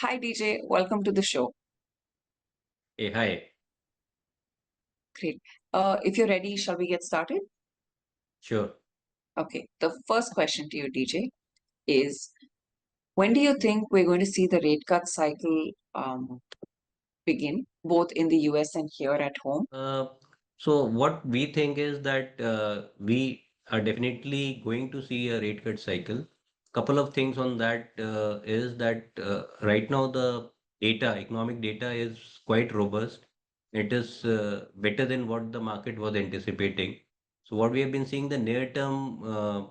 Hi, DJ. Welcome to the show. Hey, hi. Great. If you're ready, shall we get started? Sure. Okay. The first question to you, DJ, is when do you think we're going to see the rate cut cycle begin, both in the US and here at home? Uh, so what we think is that we are definitely going to see a rate cut cycle. Couple of things on that is that right now the economic data is quite robust. It is better than what the market was anticipating. So what we have been seeing, the near-term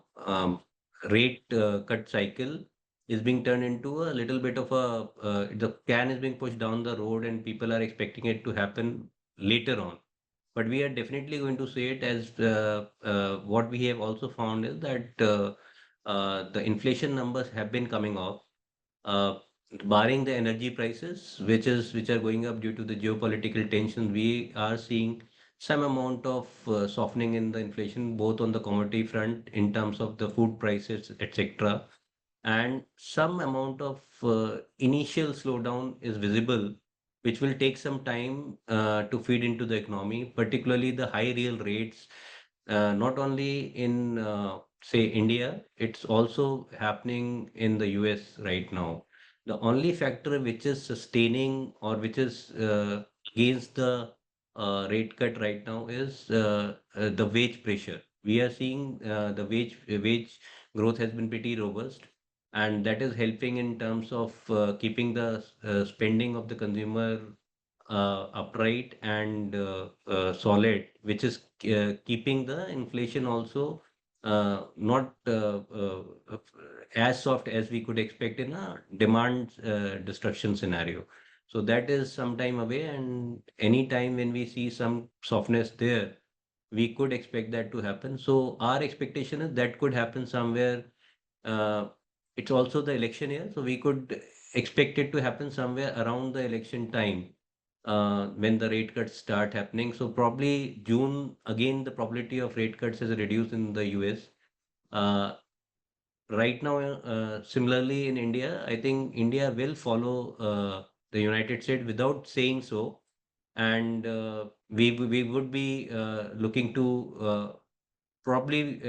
rate cut cycle is being turned into a little bit of the can is being pushed down the road and people are expecting it to happen later on. But we are definitely going to see it as what we have also found is that the inflation numbers have been coming off, uh, barring the energy prices, which are going up due to the geopolitical tensions. We are seeing some amount of softening in the inflation, both on the commodity front in terms of the food prices, etc. And some amount of initial slowdown is visible, which will take some time to feed into the economy, particularly the high real rates, not only in, say, India, it's also happening in the US right now. The only factor which is sustaining or which is against the rate cut right now is the wage pressure. We are seeing the wage growth has been pretty robust, and that is helping in terms of keeping the spending of the consumer upright and solid, which is keeping the inflation also not as soft as we could expect in a demand destruction scenario. So that is some time away, and any time when we see some softness there, we could expect that to happen. So our expectation is that could happen somewhere. Uh, it's also the election year, so we could expect it to happen somewhere around the election time when the rate cuts start happening. So probably June, again, the probability of rate cuts is reduced in the US. Uh, right now, similarly in India, I think India will follow the United States without saying so. And we would be looking to probably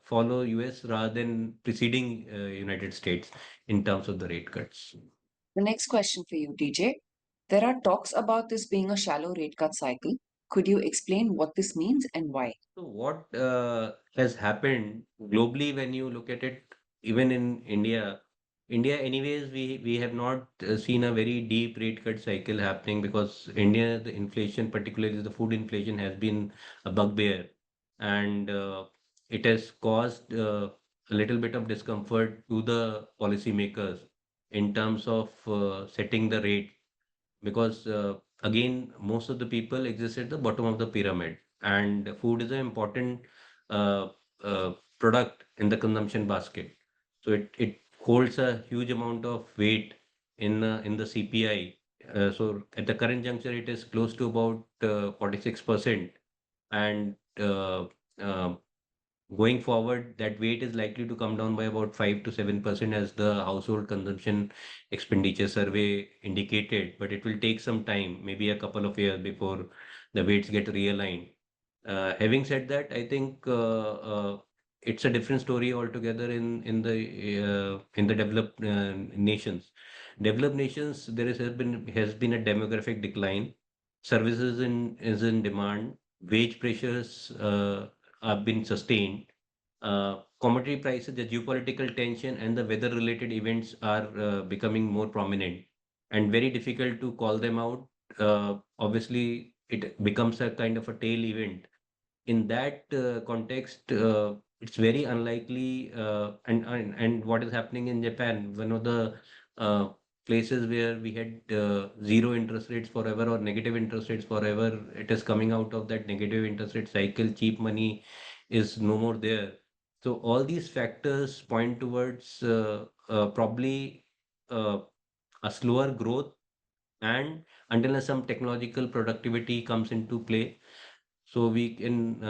follow US rather than preceding United States in terms of the rate cuts. The next question for you, DJ. There are talks about this being a shallow rate cut cycle. Could you explain what this means and why? So what has happened globally when you look at it, even in India, anyways, we have not seen a very deep rate cut cycle happening because India, the inflation, particularly the food inflation, has been a bugbear, and it has caused a little bit of discomfort to the policymakers in terms of setting the rate because again most of the people exist at the bottom of the pyramid, and food is an important uh, product in the consumption basket, so it holds a huge amount of weight in the CPI. So at the current juncture it is close to about 46%, and uh, going forward, that weight is likely to come down by about 5 to 7% as the household consumption expenditure survey indicated, but it will take some time, maybe a couple of years before the weights get realigned. Having said that, I think it's a different story altogether in the developed nations. Developed nations, there has been a demographic decline. Services is in demand. Wage pressures have been sustained. Commodity prices, the geopolitical tension, and the weather-related events are becoming more prominent and very difficult to call them out. Obviously, it becomes a kind of a tail event. In that context, it's very unlikely. And what is happening in Japan, one of the uh, places where we had zero interest rates forever or negative interest rates forever, it is coming out of that negative interest rate cycle. Cheap money is no more there. So all these factors point towards probably uh, a slower growth, and until some technological productivity comes into play, so we can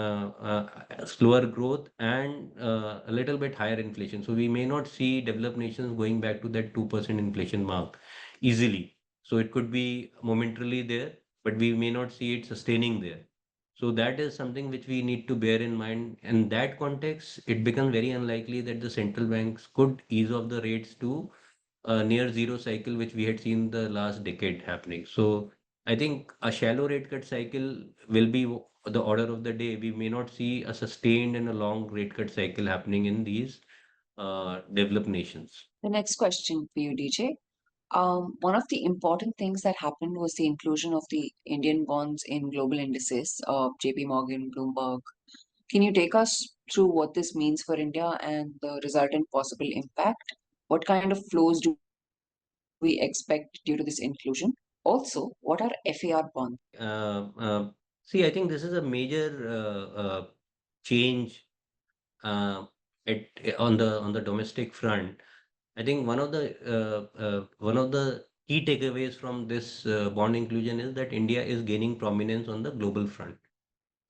slower growth and a little bit higher inflation. So we may not see developed nations going back to that 2% inflation mark easily. So it could be momentarily there, but we may not see it sustaining there. So that is something which we need to bear in mind. In that context, it becomes very unlikely that the central banks could ease off the rates to a near zero cycle, which we had seen the last decade happening. So I think a shallow rate cut cycle will be the order of the day. We may not see a sustained and a long rate cut cycle happening in these developed nations. The next question for you, DJ. One of the important things that happened was the inclusion of the Indian bonds in global indices of JP Morgan, Bloomberg. Can you take us through what this means for India and the resultant possible impact? What kind of flows do we expect due to this inclusion? Also, what are FAR bonds? See, I think this is a major change uh, at on the domestic front. I think one of the key takeaways from this bond inclusion is that India is gaining prominence on the global front.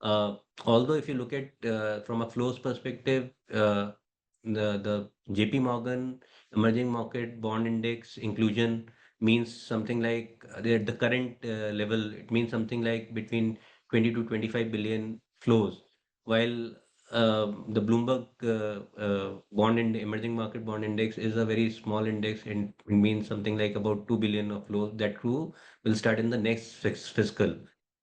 Uh, Although if you look at from a flows perspective, the JP Morgan Emerging Market Bond Index inclusion means something like at the current level, it means something like between 20 to 25 billion flows, while the Bloomberg bond in emerging market bond index is a very small index and it means something like about 2 billion of flows that too will start in the next fiscal.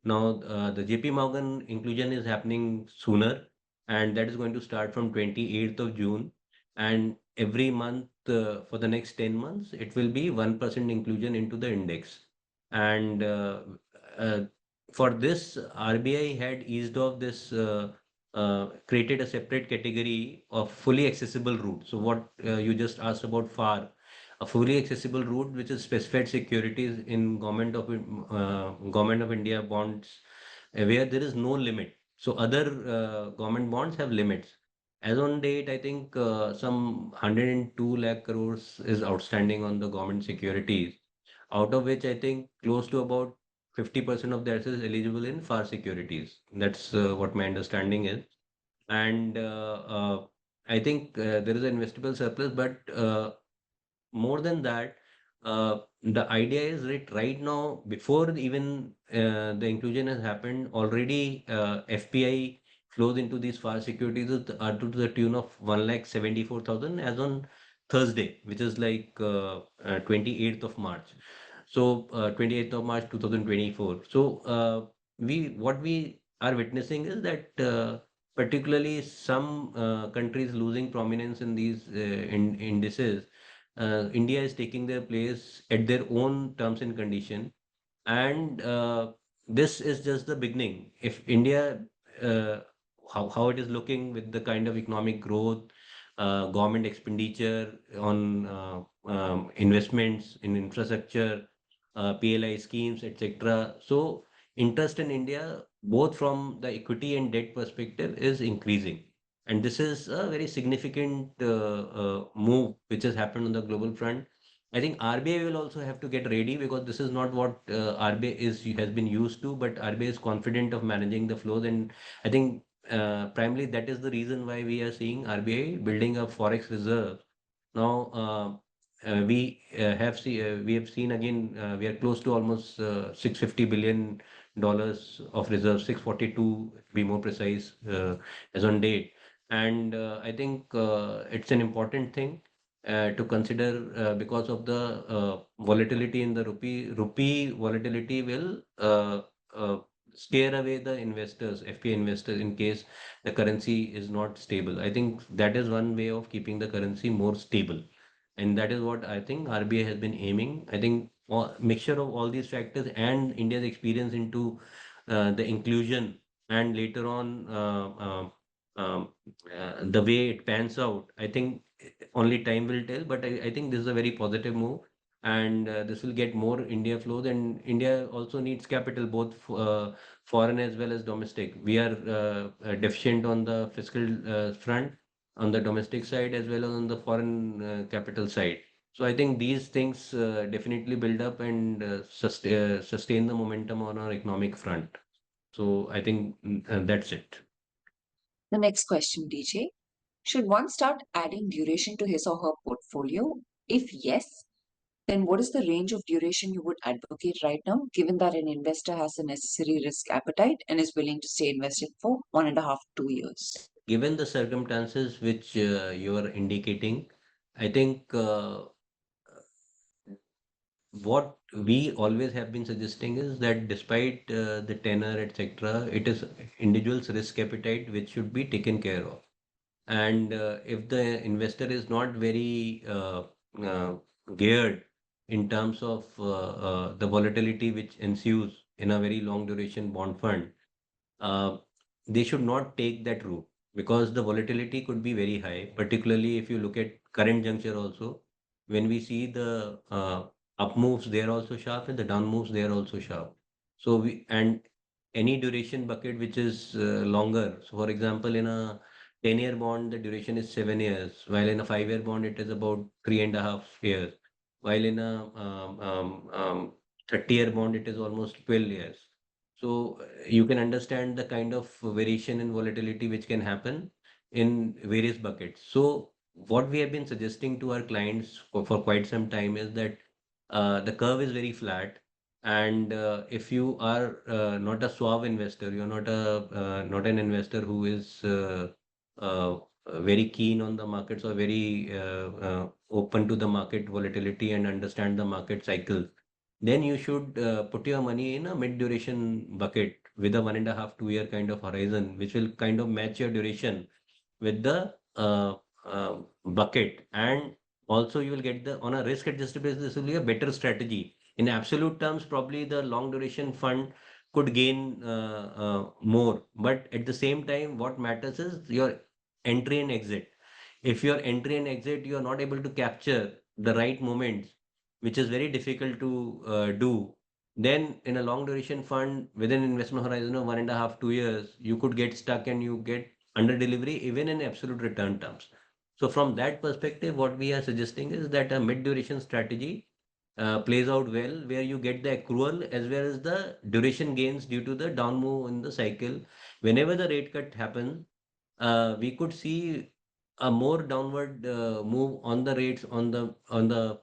Now, the JP Morgan inclusion is happening sooner, and that is going to start from 28th of June. And every month for the next 10 months, it will be 1% inclusion into the index. And uh, for this, RBI had eased off this, created a separate category of fully accessible route. So, what you just asked about FAR, a fully accessible route which is specified securities in government of India bonds where there is no limit. So other government bonds have limits. As on date, I think some 102 lakh crores is outstanding on the government securities, out of which I think close to about 50% of that is eligible in FAR securities. That's what my understanding is. And I think there is an investable surplus, but more than that, the idea is that right now, before even the inclusion has happened, already FPI flows into these FAR securities are to the tune of 1,74,000 as on Thursday, which is like 28th of March. So 28th of March 2024. So we what we are witnessing is that particularly some countries losing prominence in these indices, India is taking their place at their own terms and condition. And this is just the beginning. If India, uh, how it is looking with the kind of economic growth, government expenditure on investments in infrastructure, PLI schemes, etc. So interest in India, both from the equity and debt perspective, is increasing. And this is a very significant move which has happened on the global front. I think RBI will also have to get ready because this is not what RBI has been used to, but RBI is confident of managing the flows, and I think primarily that is the reason why we are seeing RBI building a forex reserve. Now we have seen again we are close to almost $650 billion of reserves, 642 to be more precise as on date, and I think it's an important thing to consider because of the volatility in the rupee. Rupee volatility will uh, scare away the investors, FPI investors, in case the currency is not stable. I think that is one way of keeping the currency more stable. And that is what I think RBI has been aiming. I think mixture of all these factors and India's experience into the inclusion and later on the way it pans out, I think only time will tell. But I think this is a very positive move, and this will get more India flows. And India also needs capital, both foreign as well as domestic. We are deficient on the fiscal front, on the domestic side as well as on the foreign capital side. So I think these things definitely build up and sustain the momentum on our economic front. So I think that's it. The next question, DJ. Should one start adding duration to his or her portfolio? If yes, Then what is the range of duration you would advocate right now, given that an investor has the necessary risk appetite and is willing to stay invested for 1.5 to 2 years? Given the circumstances which you are indicating, I think what we always have been suggesting is that despite the tenor, etc., it is individual's risk appetite which should be taken care of. And if the investor is not very uh, geared in terms of the volatility which ensues in a very long duration bond fund, uh, they should not take that route because the volatility could be very high, particularly if you look at current juncture also. When we see the up moves, they are also sharp, and the down moves, they are also sharp. So we and any duration bucket which is longer. So for example, in a 10-year bond, the duration is 7 years, while in a 5-year bond, it is about 3.5 years, while in a 30-year bond, it is almost 12 years. So you can understand the kind of variation in volatility which can happen in various buckets. So what we have been suggesting to our clients for quite some time is that the curve is very flat, and if you are not a suave investor, you're not an investor who is very keen on the markets or very open to the market volatility and understand the market cycles, then you should put your money in a mid duration bucket with a 1.5 2 year kind of horizon, which will kind of match your duration with the bucket. And also you will get the on a risk adjusted basis, this will be a better strategy. In absolute terms, probably the long duration fund could gain more, but at the same time, what matters is your entry and exit. If your entry and exit you are not able to capture the right moments, which is very difficult to do, then in a long duration fund within investment horizon of 1.5 2 years, you could get stuck and you get under delivery even in absolute return terms. So from that perspective, what we are suggesting is that a mid duration strategy plays out well, where you get the accrual as well as the duration gains due to the down move in the cycle. Whenever the rate cut happens, we could see a more downward move on the rates on the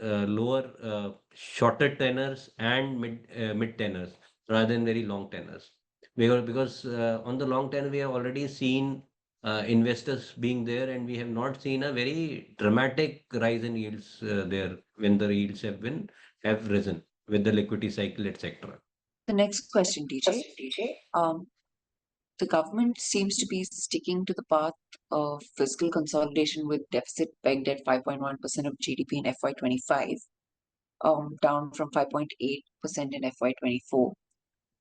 lower shorter tenors and mid tenors rather than very long tenors. Because on the long tenor we have already seen investors being there, and we have not seen a very dramatic rise in yields there when the yields have risen with the liquidity cycle, etc. The next question, DJ. Um, the government seems to be sticking to the path of fiscal consolidation with deficit pegged at 5.1% of GDP in FY25, down from 5.8% in FY24.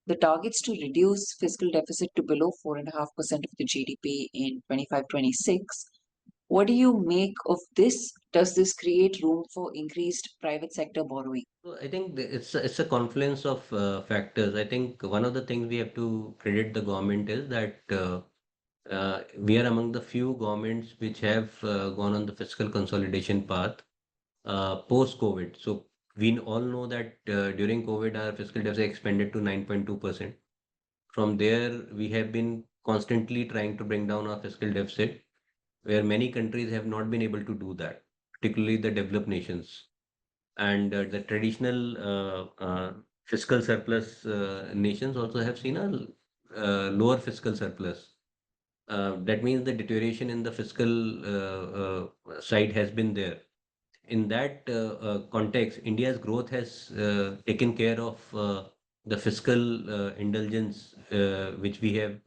The targets to reduce fiscal deficit to below 4.5% of the GDP in 25-26. What do you make of this? Does this create room for increased private sector borrowing? So I think it's a confluence of factors. I think one of the things we have to credit the government is that we are among the few governments which have gone on the fiscal consolidation path post-COVID. So we all know that during COVID, our fiscal deficit expanded to 9.2%. From there, we have been constantly trying to bring down our fiscal deficit, where many countries have not been able to do that, particularly the developed nations. And the traditional fiscal surplus nations also have seen a lower fiscal surplus. That means the deterioration in the fiscal side has been there. In that context, India's growth has taken care of the fiscal indulgence which we have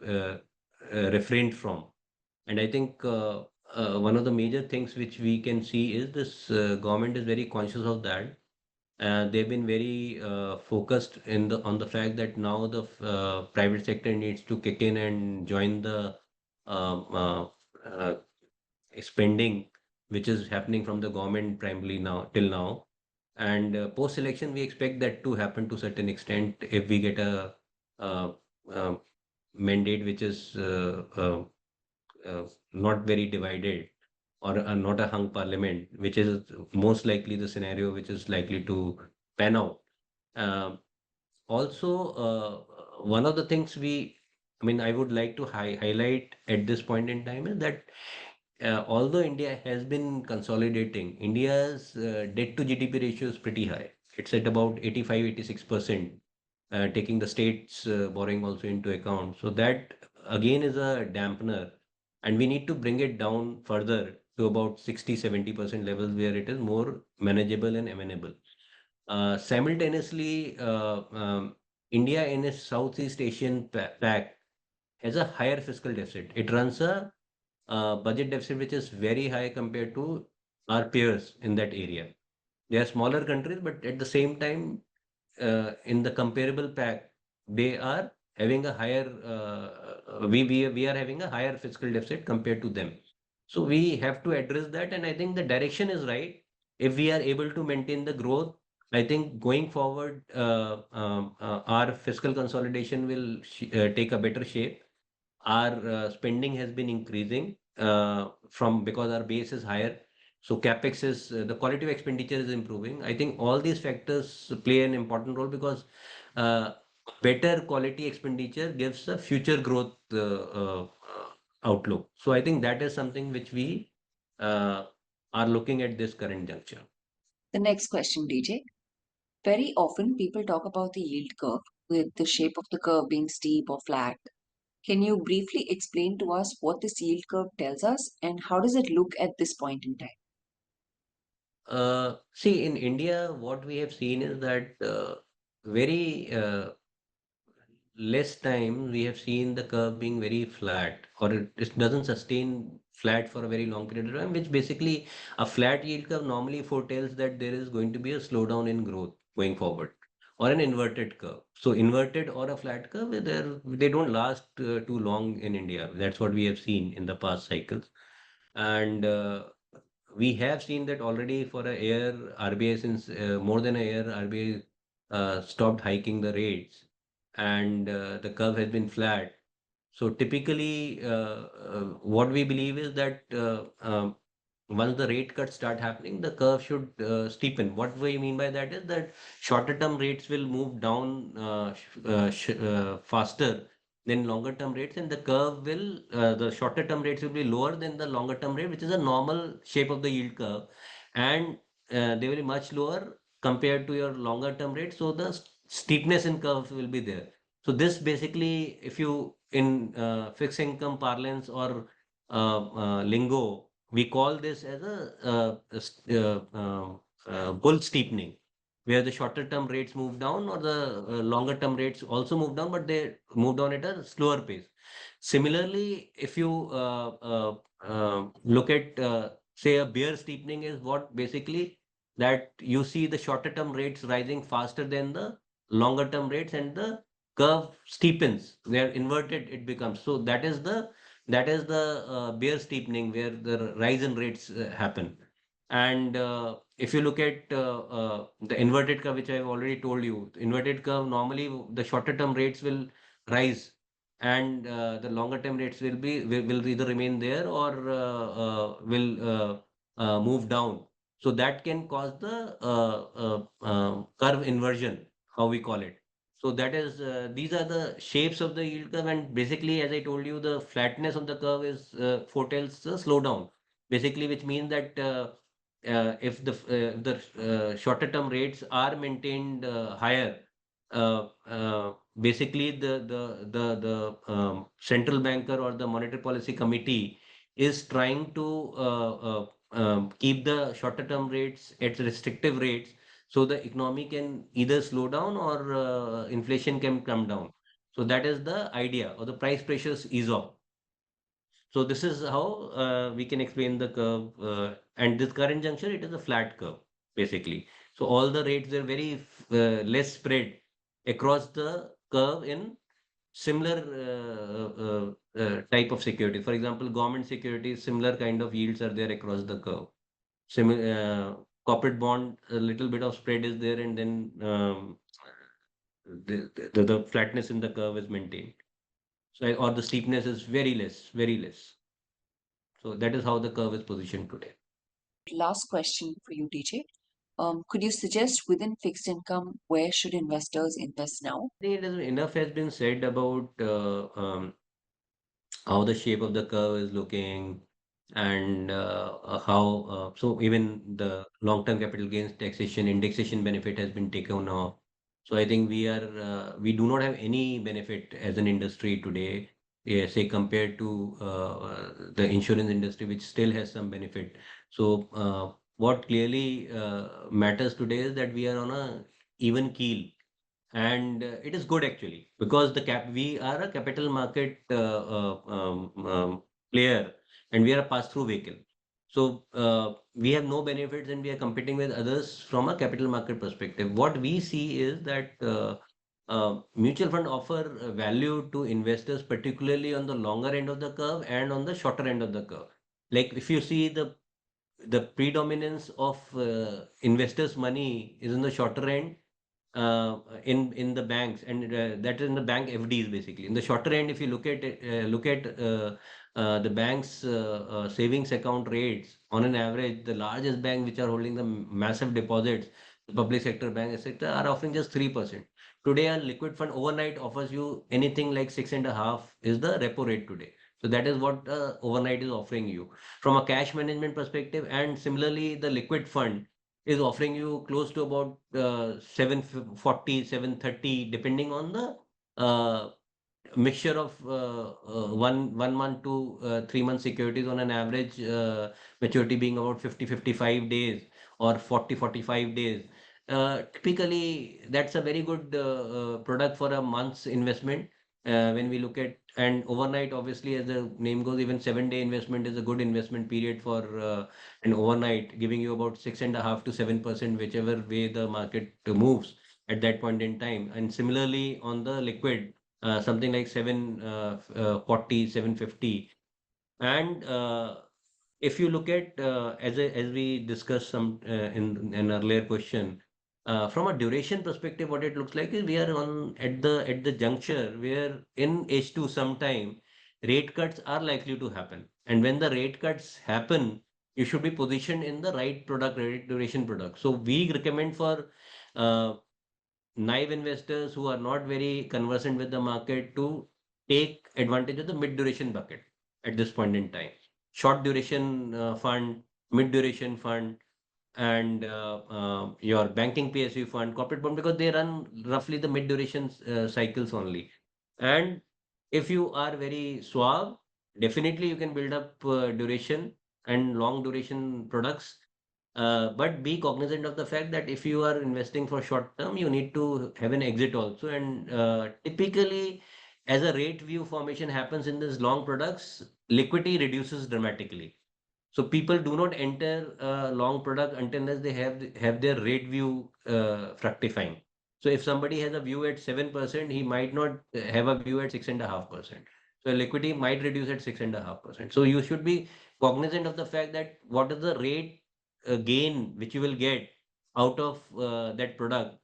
refrained from. And I think one of the major things which we can see is this government is very conscious of that. They've been very focused on the fact that now the private sector needs to kick in and join the um, uh, spending which is happening from the government primarily now till now. And post-election, we expect that to happen to certain extent if we get a, uh uh mandate which is not very divided, or not a hung parliament, which is most likely the scenario which is likely to pan out. Um, Also, one of the things I mean, I would like to highlight at this point in time is that although India has been consolidating, India's debt to GDP ratio is pretty high. It's at about 85, 86%, taking the state's borrowing also into account. So that again is a dampener, and we need to bring it down further to about 60, 70% levels where it is more manageable and amenable. Simultaneously, India in its Southeast Asian pact has a higher fiscal deficit. It runs a budget deficit which is very high compared to our peers in that area. They are smaller countries, but at the same time, in the comparable pack, they are having a higher, we are having a higher fiscal deficit compared to them. So we have to address that, and I think the direction is right. If we are able to maintain the growth, I think going forward, our fiscal consolidation will take a better shape. Our spending has been increasing from because our base is higher. So capex is the quality of expenditure is improving. I think all these factors play an important role because uh, better quality expenditure gives a future growth outlook. So I think that is something which we uh, are looking at this current juncture. The next question, DJ. Very often people talk about the yield curve, with the shape of the curve being steep or flat. Can you briefly explain to us what this yield curve tells us and how does it look at this point in time? See, in India, what we have seen is that very less time we have seen the curve being very flat, or it doesn't sustain flat for a very long period of time, which basically a flat yield curve normally foretells that there is going to be a slowdown in growth going forward, or an inverted curve. So inverted or a flat curve, they don't last too long in India. That's what we have seen in the past cycles. And we have seen that already for a year, RBI, since more than a year, RBI stopped hiking the rates, and the curve has been flat. So typically, what we believe is that once the rate cuts start happening, the curve should steepen. What we mean by that is that shorter term rates will move down faster than longer term rates, and the curve will, the shorter term rates will be lower than the longer term rate, which is a normal shape of the yield curve, and they will be much lower compared to your longer term rate. So the steepness in curve will be there. So this basically, if you in fixed income parlance or lingo, we call this as a bull steepening, where the shorter term rates move down or the longer term rates also move down, but they move down at a slower pace. Similarly, if you look at, say, a bear steepening is what basically that you see the shorter term rates rising faster than the longer term rates, and the curve steepens where inverted it becomes. So that is the bear steepening where the rise in rates happen. And if you look at the inverted curve, which I've already told you, the inverted curve normally the shorter term rates will rise, and the longer term rates will either remain there or will move down. So that can cause the curve inversion, how we call it. So that is, these are the shapes of the yield curve, and basically, as I told you, the flatness on the curve is foretells the slowdown. Basically, which means that if the shorter term rates are maintained higher, basically the central banker or the monetary policy committee is trying to keep the shorter term rates at restrictive rates, so the economy can either slow down or inflation can come down. So that is the idea, or the price pressures ease off. So this is how we can explain the curve. And this current juncture, it is a flat curve, basically. So all the rates are very less spread across the curve in similar type of security. For example, government securities, similar kind of yields are there across the curve. Corporate bond, a little bit of spread is there, and then the flatness in the curve is maintained. So, or the steepness is very less, very less. So that is how the curve is positioned today. Last question for you, DJ. Could you suggest within fixed income where should investors invest now? I think it is enough has been said about how the shape of the curve is looking, and how so even the long-term capital gains taxation indexation benefit has been taken off. So I think we do not have any benefit as an industry today, say compared to the insurance industry, which still has some benefit. So what clearly matters today is that we are on a even keel, and it is good actually because the cap we are a capital market player, and we are a pass-through vehicle. So we have no benefits and we are competing with others from a capital market perspective. What we see is that mutual fund offer value to investors, particularly on the longer end of the curve and on the shorter end of the curve. Like if you see the predominance of investors' money is in the shorter end, in the banks, and that is in the bank FDs basically. In the shorter end, if you look at the bank's savings account rates on an average, the largest bank which are holding the massive deposits, the public sector bank, etc., are offering just 3%. Today, a liquid fund overnight offers you anything like 6.5 is the repo rate today. So that is what overnight is offering you from a cash management perspective, and similarly, the liquid fund is offering you close to about 740, 730, depending on the uh, mixture of one month to 3 month securities on an average maturity being about 50-55 days or 40-45 days. Typically, that's a very good product for a month's investment. When we look at, and overnight, obviously, as the name goes, even 7 day investment is a good investment period for an overnight, giving you about 6.5 to 7%, whichever way the market moves at that point in time. And similarly, on the liquid, something like 740, 750. And if you look at, as we discussed some in an earlier question, from a duration perspective, what it looks like is we are on at the juncture where in H2 sometime rate cuts are likely to happen. And when the rate cuts happen, you should be positioned in the right product, right duration product. So we recommend for uh, naive investors who are not very conversant with the market to take advantage of the mid duration bucket at this point in time. Short duration fund, mid duration fund, and your banking PSU fund, corporate bond, because they run roughly the mid duration cycles only. And if you are very suave, definitely you can build up duration and long duration products, but be cognizant of the fact that if you are investing for short term, you need to have an exit also. And typically, as a rate view formation happens in these long products, liquidity reduces dramatically. So people do not enter a long product until they have their rate view fructifying. So if somebody has a view at 7%, he might not have a view at 6.5%. So liquidity might reduce at 6.5%. So you should be cognizant of the fact that what is the rate gain which you will get out of that product.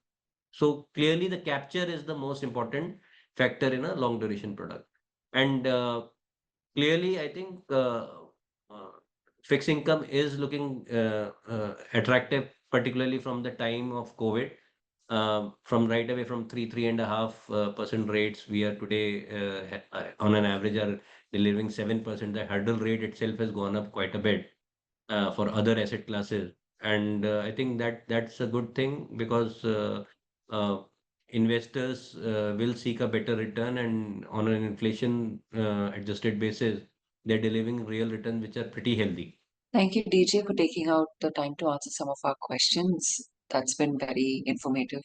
So clearly the capture is the most important factor in a long duration product. And clearly, I think uh, fixed income is looking attractive, particularly from the time of COVID. From right away from 3.5% rates, we are today on an average are delivering 7%. The hurdle rate itself has gone up quite a bit for other asset classes. And I think that's a good thing because investors will seek a better return, and on an inflation adjusted basis, they're delivering real returns which are pretty healthy. Thank you, DJ, for taking out the time to answer some of our questions. That's been very informative.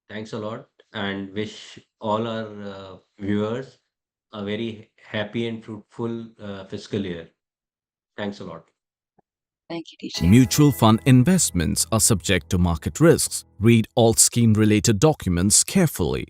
Thanks a lot, and wish all our viewers a very happy and fruitful fiscal year. Thanks a lot. Thank you, DJ. Mutual fund investments are subject to market risks. Read all scheme related documents carefully.